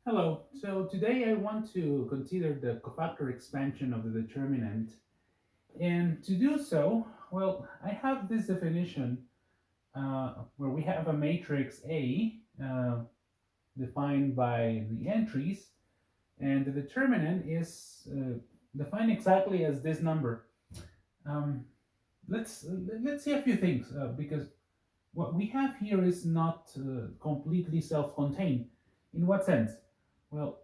Hello. So today I want to consider the cofactor expansion of the determinant. And to do so, well, I have this definition where we have a matrix A defined by the entries, and the determinant is defined exactly as this number. Um, let's see a few things because what we have here is not completely self-contained. In what sense? Well,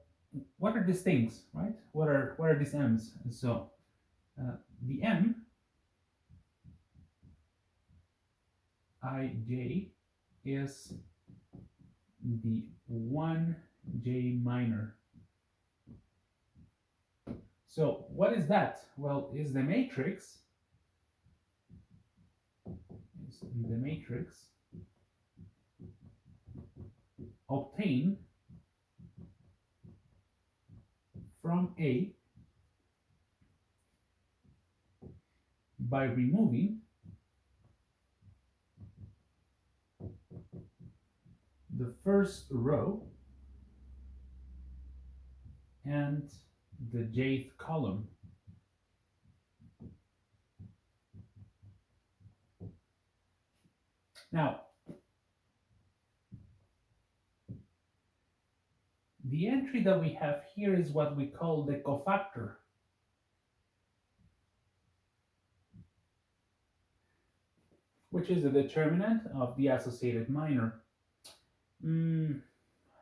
what are these things, right? What are these m's? And so the m I j is the 1j minor. So what is that? Well, is the matrix obtained from A by removing the first row and the jth column. Now, the entry that we have here is what we call the cofactor, which is the determinant of the associated minor. Mm,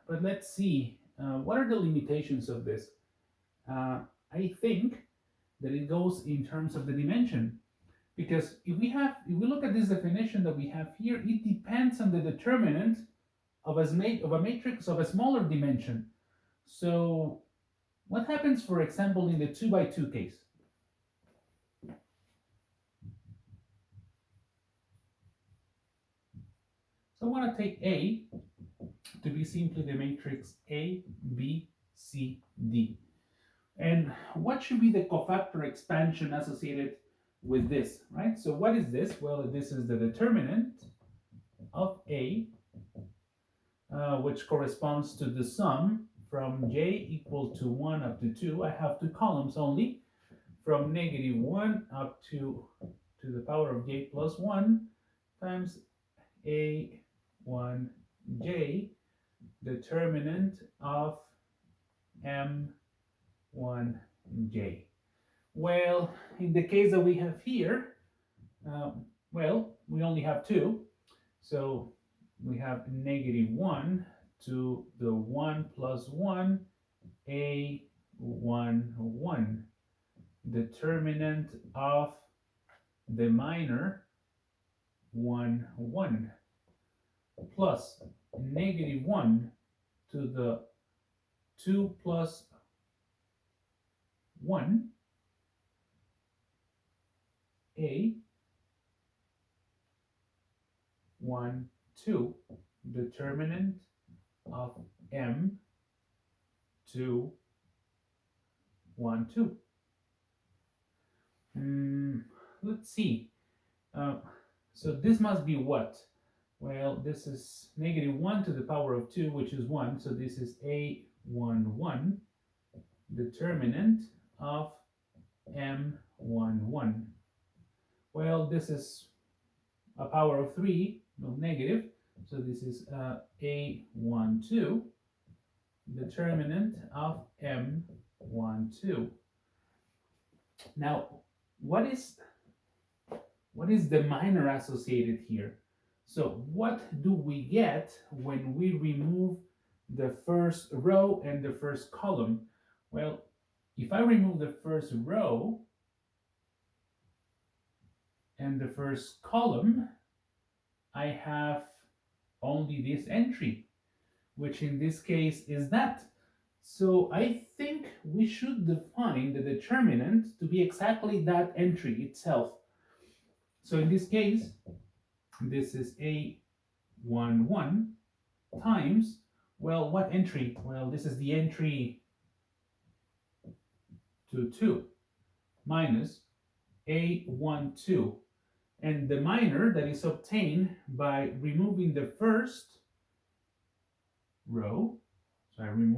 but let's see, what are the limitations of this? Uh, I think that it goes in terms of the dimension, because if we look at this definition that we have here, it depends on the determinant of a matrix of a smaller dimension. So what happens, for example, in the 2 by 2 case? So I want to take A to be simply the matrix A, B, C, D. And what should be the cofactor expansion associated with this, right? So what is this? Well, this is the determinant of A, which corresponds to the sum from j equal to 1 up to 2. I have two columns only, from -1 up to the power of j plus 1 times a1j, determinant of m1j. Well, in the case that we have here, well, we only have two. So we have -1 to the 1 plus 1, a1, determinant of the minor 1, 1, plus -1 to the 2 plus 1, a 1, 2, determinant of m 2, 1, 2. Let's see. Uh, so this must be what? Well, this is -1 to the power of 2, which is 1. So this is a1, 1, determinant of m1, 1. Well, this is a power of 3, no, negative. So this is a1, 2, determinant of m1, 2. Now, what is the minor associated here? So what do we get when we remove the first row and the first column? Well, if I remove the first row and the first column, I have only this entry, which in this case is that. So I think we should define the determinant to be exactly that entry itself. So in this case, this is a1, 1 times, well, what entry? Well, this is the entry to 2 minus a1, 2. And the minor that is obtained by removing the first row, so I remove